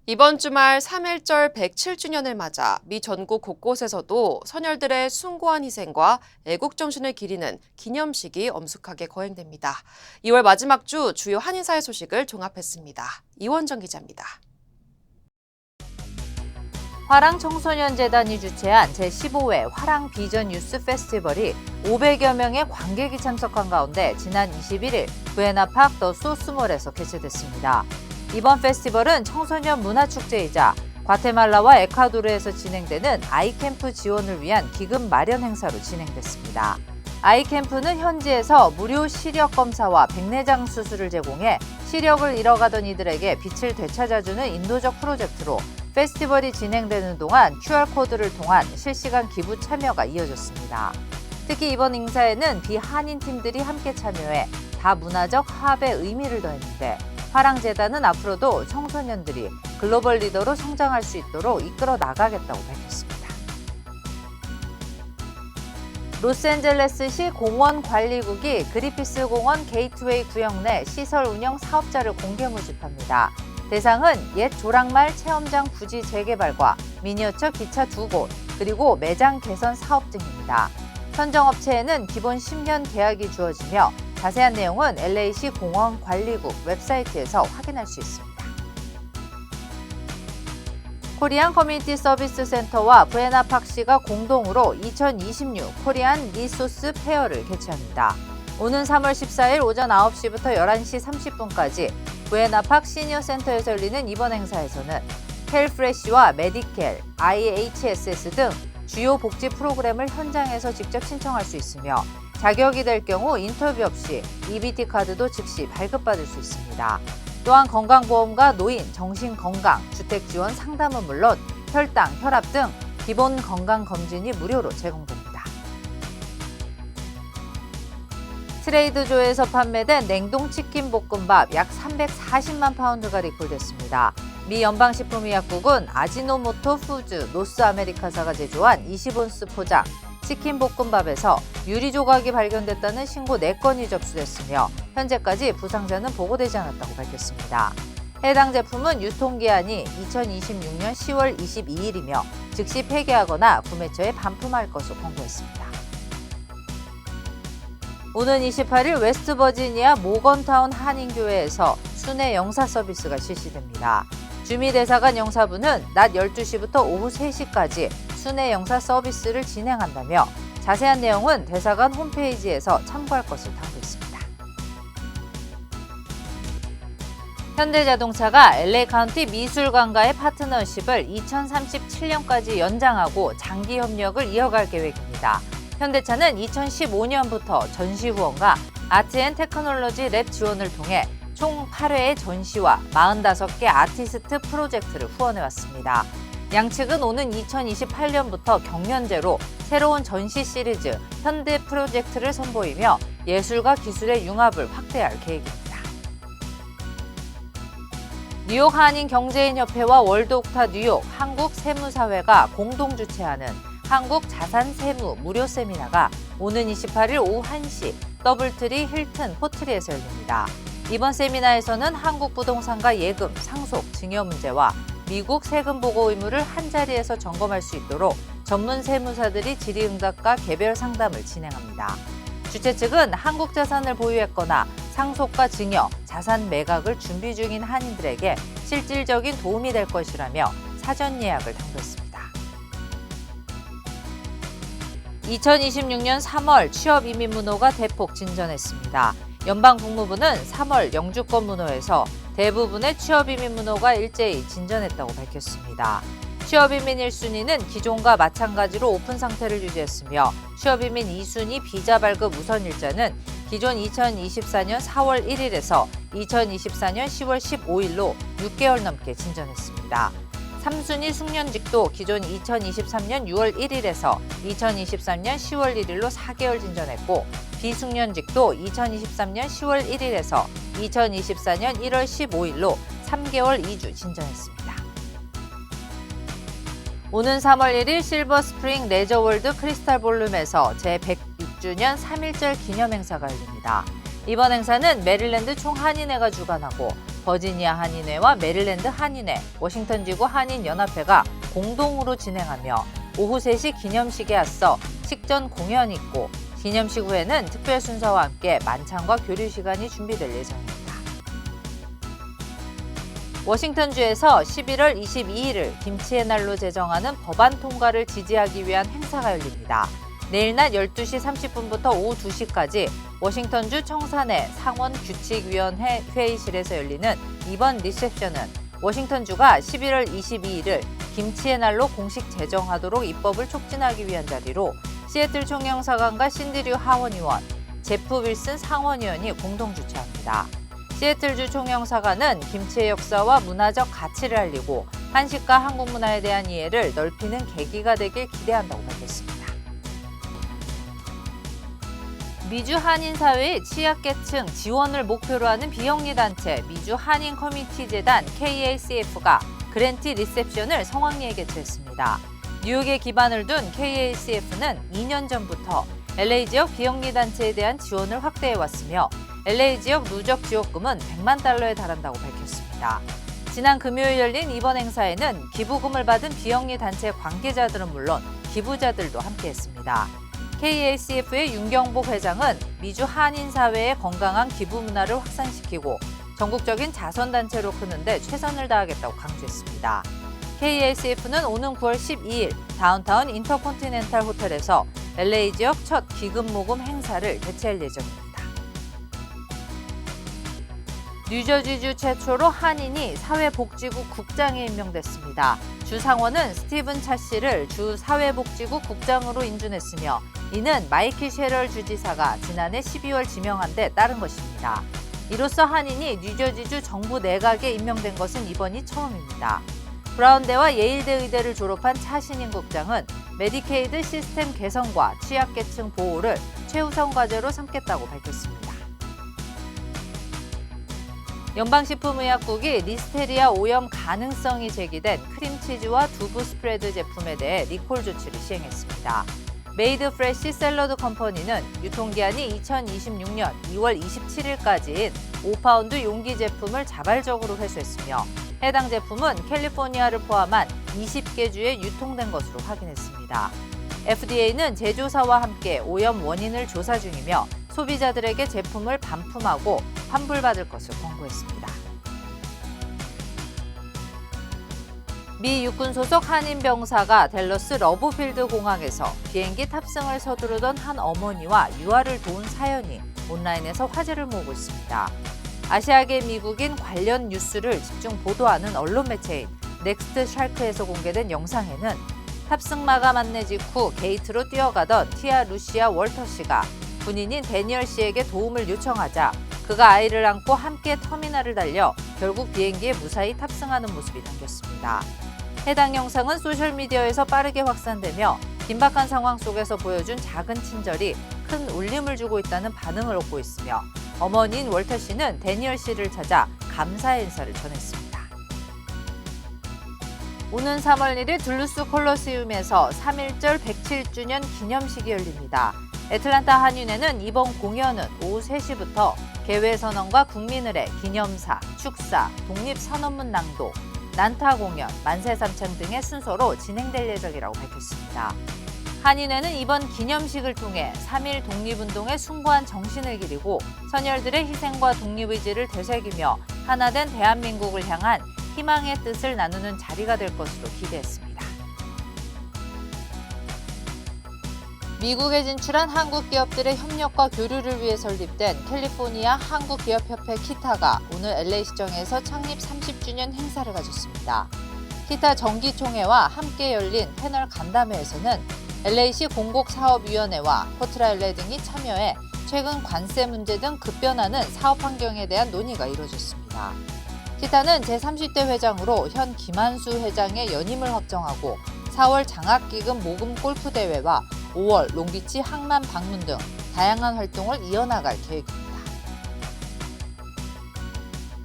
이번 주말 3.1절 107주년을 맞아 미 전국 곳곳에서도 선열들의 숭고한 희생과 애국정신을 기리는 기념식이 엄숙하게 거행됩니다. 2월 마지막 주 주요 한인사회 소식을 종합했습니다. 이원정 기자입니다. 화랑청소년재단이 주최한 제15회 화랑 비전 유스 페스티벌이 500여 명의 관객이 참석한 가운데 지난 21일 부에나파크 더 소스몰에서 개최됐습니다. 이번 페스티벌은 청소년 문화축제이자 과테말라와 에콰도르에서 진행되는 아이캠프 지원을 위한 기금 마련 행사로 진행됐습니다. 아이캠프는 현지에서 무료 시력 검사와 백내장 수술을 제공해 시력을 잃어가던 이들에게 빛을 되찾아주는 인도적 프로젝트로 페스티벌이 진행되는 동안 QR코드를 통한 실시간 기부 참여가 이어졌습니다. 특히 이번 행사에는 비한인 팀들이 함께 참여해 다문화적 화합의 의미를 더했는데 화랑재단은 앞으로도 청소년들이 글로벌 리더로 성장할 수 있도록 이끌어 나가겠다고 밝혔습니다. 로스앤젤레스시 공원관리국이 그리피스 공원 게이트웨이 구역 내 시설 운영 사업자를 공개 모집합니다. 대상은 옛 조랑말 체험장 부지 재개발과 미니어처 기차 2곳, 그리고 매장 개선 사업 등입니다. 선정업체에는 기본 10년 계약이 주어지며 자세한 내용은 LA시 공원관리국 웹사이트에서 확인할 수 있습니다. 코리안 커뮤니티 서비스 센터와 부에나파크시가 공동으로 2026 코리안 리소스 페어를 개최합니다. 오는 3월 14일 오전 9시부터 11시 30분까지 부에나파크 시니어 센터에서 열리는 이번 행사에서는 헬프레시와 메디켈, IHSS 등 주요 복지 프로그램을 현장에서 직접 신청할 수 있으며 자격이 될 경우 인터뷰 없이 EBT 카드도 즉시 발급받을 수 있습니다. 또한 건강보험과 노인, 정신건강, 주택지원 상담은 물론 혈당, 혈압 등 기본 건강검진이 무료로 제공됩니다. 트레이드조에서 판매된 냉동치킨 볶음밥 약 340만 파운드가 리콜됐습니다. 미 연방식품의약국은 아지노모토 푸즈 노스 아메리카사가 제조한 20온스 포장 치킨 볶음밥에서 유리 조각이 발견됐다는 신고 4건이 접수됐으며 현재까지 부상자는 보고되지 않았다고 밝혔습니다. 해당 제품은 유통기한이 2026년 10월 22일이며 즉시 폐기하거나 구매처에 반품할 것으로 권고했습니다. 오는 28일 웨스트버지니아 모건타운 한인교회에서 순회 영사 서비스가 실시됩니다. 주미대사관 영사부는 낮 12시부터 오후 3시까지 순회 영사 서비스를 진행한다며 자세한 내용은 대사관 홈페이지에서 참고할 것을 당부했습니다. 현대자동차가 LA 카운티 미술관과의 파트너십을 2037년까지 연장하고 장기 협력을 이어갈 계획입니다. 현대차는 2015년부터 전시 후원과 아트앤테크놀로지 랩 지원을 통해 총 8회의 전시와 45개 아티스트 프로젝트를 후원해왔습니다. 양측은 오는 2028년부터 경연제로 새로운 전시 시리즈 현대 프로젝트를 선보이며 예술과 기술의 융합을 확대할 계획입니다. 뉴욕 한인경제인협회와 월드옥타 뉴욕 한국세무사회가 공동 주최하는 한국자산세무 무료 세미나가 오는 28일 오후 1시 더블트리 힐튼 호트리에서 열립니다. 이번 세미나에서는 한국 부동산과 예금, 상속, 증여 문제와 미국 세금 보고 의무를 한자리에서 점검할 수 있도록 전문 세무사들이 질의응답과 개별 상담을 진행합니다. 주최 측은 한국 자산을 보유했거나 상속과 증여, 자산 매각을 준비 중인 한인들에게 실질적인 도움이 될 것이라며 사전 예약을 당부했습니다. 2026년 3월 취업 이민 문호가 대폭 진전했습니다. 연방국무부는 3월 영주권 문호에서 대부분의 취업 이민 문호가 일제히 진전했다고 밝혔습니다. 취업 이민 1순위는 기존과 마찬가지로 오픈 상태를 유지했으며 취업 이민 2순위 비자 발급 우선 일자는 기존 2024년 4월 1일에서 2024년 10월 15일로 6개월 넘게 진전했습니다. 3순위 숙련직도 기존 2023년 6월 1일에서 2023년 10월 1일로 4개월 진전했고 비숙련직도 2023년 10월 1일에서 2024년 1월 15일로 3개월 2주 진전했습니다. 오는 3월 1일 실버스프링 레저월드 크리스탈 볼룸에서 제106주년 3.1절 기념행사가 열립니다. 이번 행사는 메릴랜드 총한인회가 주관하고 버지니아 한인회와 메릴랜드 한인회, 워싱턴지구 한인연합회가 공동으로 진행하며 오후 3시 기념식에 앞서 식전 공연이 있고 기념식 후에는 특별 순서와 함께 만찬과 교류 시간이 준비될 예정입니다. 워싱턴주에서 11월 22일을 김치의 날로 제정하는 법안 통과를 지지하기 위한 행사가 열립니다. 내일 낮 12시 30분부터 오후 2시까지 워싱턴주 청산의 상원규칙위원회 회의실에서 열리는 이번 리셉션은 워싱턴주가 11월 22일을 김치의 날로 공식 제정하도록 입법을 촉진하기 위한 자리로 시애틀 총영사관과 신드류 하원의원, 제프 윌슨 상원의원이 공동 주최합니다. 시애틀주 총영사관은 김치의 역사와 문화적 가치를 알리고 한식과 한국 문화에 대한 이해를 넓히는 계기가 되길 기대한다고 밝혔습니다. 미주 한인사회의 취약계층 지원을 목표로 하는 비영리 단체 미주 한인 커뮤니티 재단 KACF가 그랜트 리셉션을 성황리에 개최했습니다. 뉴욕에 기반을 둔 KACF는 2년 전부터 LA 지역 비영리 단체에 대한 지원을 확대해 왔으며 LA 지역 누적 지원금은 100만 달러에 달한다고 밝혔습니다. 지난 금요일 열린 이번 행사에는 기부금을 받은 비영리 단체 관계자들은 물론 기부자들도 함께했습니다. KACF의 윤경복 회장은 미주 한인사회의 건강한 기부 문화를 확산시키고 전국적인 자선단체로 크는데 최선을 다하겠다고 강조했습니다. KACF는 오는 9월 12일 다운타운 인터컨티넨탈 호텔에서 LA 지역 첫 기금 모금 행사를 개최할 예정입니다. 뉴저지주 최초로 한인이 사회복지국 국장에 임명됐습니다. 주 상원은 스티븐 차 씨를 주 사회복지국 국장으로 인준했으며 이는 마이클 셰럴 주지사가 지난해 12월 지명한 데 따른 것입니다. 이로써 한인이 뉴저지주 정부 내각에 임명된 것은 이번이 처음입니다. 브라운대와 예일대 의대를 졸업한 차 신임 국장은 메디케이드 시스템 개선과 취약계층 보호를 최우선 과제로 삼겠다고 밝혔습니다. 연방식품의약국이 리스테리아 오염 가능성이 제기된 크림치즈와 두부 스프레드 제품에 대해 리콜 조치를 시행했습니다. 메이드 프레쉬 샐러드 컴퍼니는 유통기한이 2026년 2월 27일까지인 5파운드 용기 제품을 자발적으로 회수했으며 해당 제품은 캘리포니아를 포함한 20개 주에 유통된 것으로 확인했습니다. FDA는 제조사와 함께 오염 원인을 조사 중이며 소비자들에게 제품을 반품하고 환불받을 것을 권고했습니다. 미 육군 소속 한인 병사가 댈러스 러브필드 공항에서 비행기 탑승을 서두르던 한 어머니와 유아를 도운 사연이 온라인에서 화제를 모으고 있습니다. 아시아계 미국인 관련 뉴스를 집중 보도하는 언론 매체인 넥스트 샬크에서 공개된 영상에는 탑승 마감 안내 직후 게이트로 뛰어가던 티아 루시아 월터 씨가 군인인 데니얼 씨에게 도움을 요청하자 그가 아이를 안고 함께 터미널을 달려 결국 비행기에 무사히 탑승하는 모습이 담겼습니다. 해당 영상은 소셜미디어에서 빠르게 확산되며 긴박한 상황 속에서 보여준 작은 친절이 큰 울림을 주고 있다는 반응을 얻고 있으며 어머니인 월터 씨는 데니얼 씨를 찾아 감사의 인사를 전했습니다. 오는 3월 1일 둘루스 콜로세움에서 3.1절 107주년 기념식이 열립니다. 애틀란타 한인회는 이번 공연은 오후 3시부터 개회선언과 국민을의 기념사, 축사, 독립선언문 낭독, 난타 공연, 만세삼창 등의 순서로 진행될 예정이라고 밝혔습니다. 한인회는 이번 기념식을 통해 3.1 독립운동의 숭고한 정신을 기리고 선열들의 희생과 독립의지를 되새기며 하나된 대한민국을 향한 희망의 뜻을 나누는 자리가 될 것으로 기대했습니다. 미국에 진출한 한국 기업들의 협력과 교류를 위해 설립된 캘리포니아 한국기업협회 키타가 오늘 LA시청에서 창립 30주년 행사를 가졌습니다. 키타 정기총회와 함께 열린 패널 간담회에서는 LA시 공곡사업위원회와 포트라일레 등이 참여해 최근 관세 문제 등 급변하는 사업 환경에 대한 논의가 이루어졌습니다. 키타는 제30대 회장으로 현 김한수 회장의 연임을 확정하고 4월 장학기금 모금 골프대회와 5월 롱비치 항만 방문 등 다양한 활동을 이어나갈 계획입니다.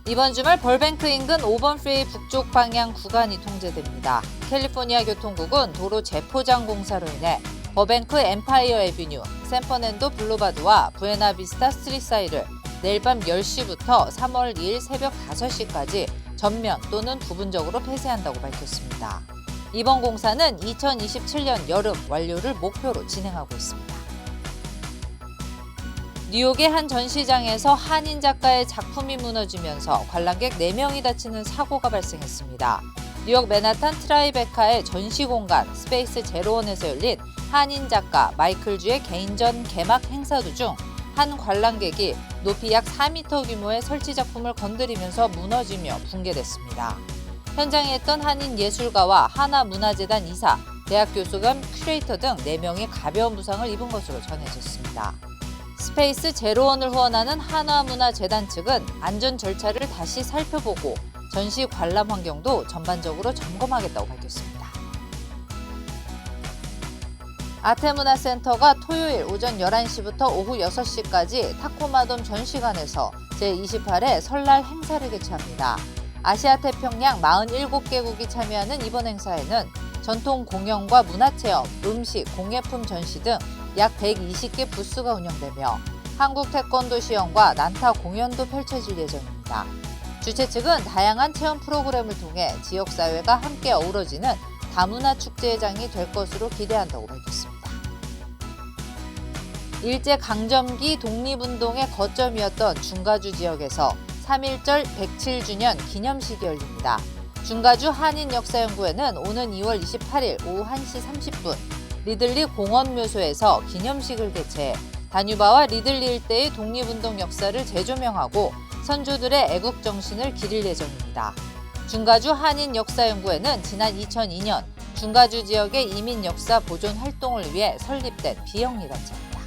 이번 주말 벌뱅크 인근 5번 프리웨이 북쪽 방향 구간이 통제됩니다. 캘리포니아 교통국은 도로 재포장 공사로 인해 버뱅크 엠파이어 애비뉴, 샌퍼낸도 블루바드와 부에나비스타 스트릿 사이를 내일 밤 10시부터 3월 2일 새벽 5시까지 전면 또는 부분적으로 폐쇄한다고 밝혔습니다. 이번 공사는 2027년 여름 완료를 목표로 진행하고 있습니다. 뉴욕의 한 전시장에서 한인 작가의 작품이 무너지면서 관람객 4명이 다치는 사고가 발생했습니다. 뉴욕 맨하탄 트라이베카의 전시 공간 스페이스 제로원에서 열린 한인 작가 마이클 주의 개인전 개막 행사 도중 한 관람객이 높이 약 4m 규모의 설치 작품을 건드리면서 무너지며 붕괴됐습니다. 현장에 있던 한인 예술가와 하나문화재단 이사, 대학 교수 겸 큐레이터 등 4명이 가벼운 부상을 입은 것으로 전해졌습니다. 스페이스 제로원을 후원하는 한화문화재단 측은 안전 절차를 다시 살펴보고 전시 관람 환경도 전반적으로 점검하겠다고 밝혔습니다. 아태문화센터가 토요일 오전 11시부터 오후 6시까지 타코마돔 전시관에서 제28회 설날 행사를 개최합니다. 아시아태평양 47개국이 참여하는 이번 행사에는 전통 공연과 문화체험, 음식, 공예품 전시 등 약 120개 부스가 운영되며 한국 태권도 시연과 난타 공연도 펼쳐질 예정입니다. 주최 측은 다양한 체험 프로그램을 통해 지역사회가 함께 어우러지는 다문화 축제장이 될 것으로 기대한다고 밝혔습니다. 일제강점기 독립운동의 거점이었던 중가주 지역에서 3.1절 107주년 기념식이 열립니다. 중가주 한인역사연구회는 오는 2월 28일 오후 1시 30분 리들리 공원묘소에서 기념식을 개최해 다뉴바와 리들리 일대의 독립운동 역사를 재조명하고 선조들의 애국정신을 기릴 예정입니다. 중가주 한인역사연구회는 지난 2002년 중가주 지역의 이민 역사 보존 활동을 위해 설립된 비영리 단체입니다.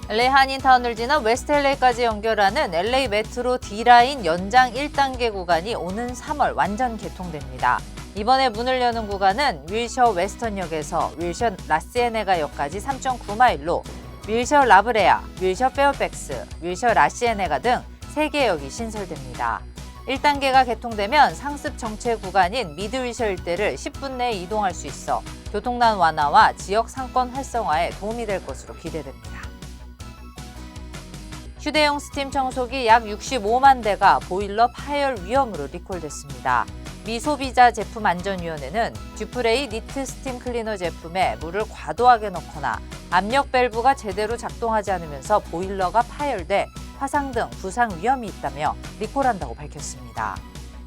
LA 한인타운을 지나 웨스트 LA까지 연결하는 LA 메트로 D라인 연장 1단계 구간이 오는 3월 완전 개통됩니다. 이번에 문을 여는 구간은 윌셔 웨스턴역에서 윌셔 라시에네가역까지 3.9마일로 윌셔 라브레아, 윌셔 페어팩스, 윌셔 라시에네가 등 3개 역이 신설됩니다. 1단계가 개통되면 상습 정체 구간인 미드 윌셔 일대를 10분 내에 이동할 수 있어 교통난 완화와 지역 상권 활성화에 도움이 될 것으로 기대됩니다. 휴대용 스팀 청소기 약 65만 대가 보일러 파열 위험으로 리콜됐습니다. 미 소비자 제품안전위원회는 듀프레이 니트 스팀 클리너 제품에 물을 과도하게 넣거나 압력 밸브가 제대로 작동하지 않으면서 보일러가 파열돼 화상 등 부상 위험이 있다며 리콜한다고 밝혔습니다.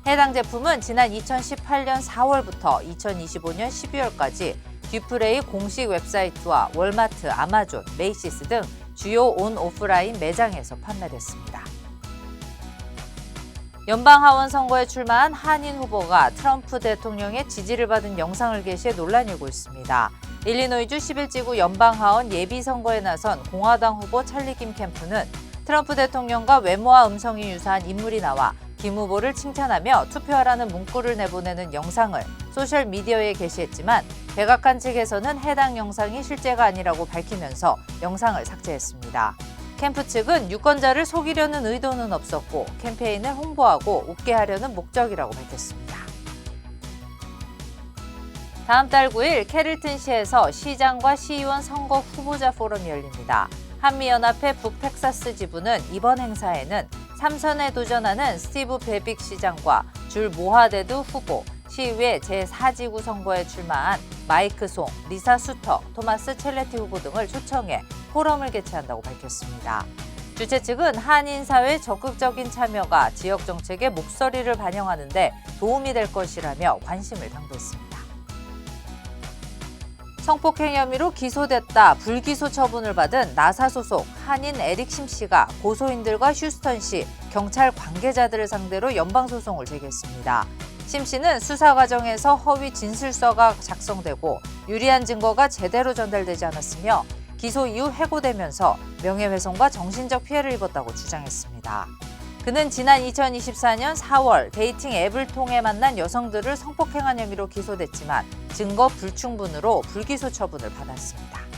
해당 제품은 지난 2018년 4월부터 2025년 12월까지 듀프레이 공식 웹사이트와 월마트, 아마존, 메이시스 등 주요 온 오프라인 매장에서 판매됐습니다. 연방하원 선거에 출마한 한인 후보가 트럼프 대통령의 지지를 받은 영상을 게시해 논란이 일고 있습니다. 일리노이주 11지구 연방하원 예비선거에 나선 공화당 후보 찰리 김 캠프는 트럼프 대통령과 외모와 음성이 유사한 인물이 나와 김 후보를 칭찬하며 투표하라는 문구를 내보내는 영상을 소셜미디어에 게시했지만 백악관 측에서는 해당 영상이 실제가 아니라고 밝히면서 영상을 삭제했습니다. 캠프 측은 유권자를 속이려는 의도는 없었고 캠페인을 홍보하고 웃게 하려는 목적이라고 밝혔습니다. 다음 달 9일 캐릴튼시에서 시장과 시의원 선거 후보자 포럼이 열립니다. 한미연합회 북텍사스 지부는 이번 행사에는 3선에 도전하는 스티브 베빅 시장과 줄 모하데드 후보, 시의회 제4지구 선거에 출마한 마이크 송, 리사 수터, 토마스 첼레티 후보 등을 초청해 포럼을 개최한다고 밝혔습니다. 주최 측은 한인 사회 적극적인 참여가 지역 정책의 목소리를 반영하는 데 도움이 될 것이라며 관심을 당부했습니다. 성폭행 혐의로 기소됐다 불기소 처분을 받은 나사 소속 한인 에릭 심 씨가 고소인들과 휴스턴시 경찰 관계자들을 상대로 연방소송을 제기했습니다. 심 씨는 수사 과정에서 허위 진술서가 작성되고 유리한 증거가 제대로 전달되지 않았으며 기소 이후 해고되면서 명예훼손과 정신적 피해를 입었다고 주장했습니다. 그는 지난 2024년 4월 데이팅 앱을 통해 만난 여성들을 성폭행한 혐의로 기소됐지만 증거 불충분으로 불기소 처분을 받았습니다.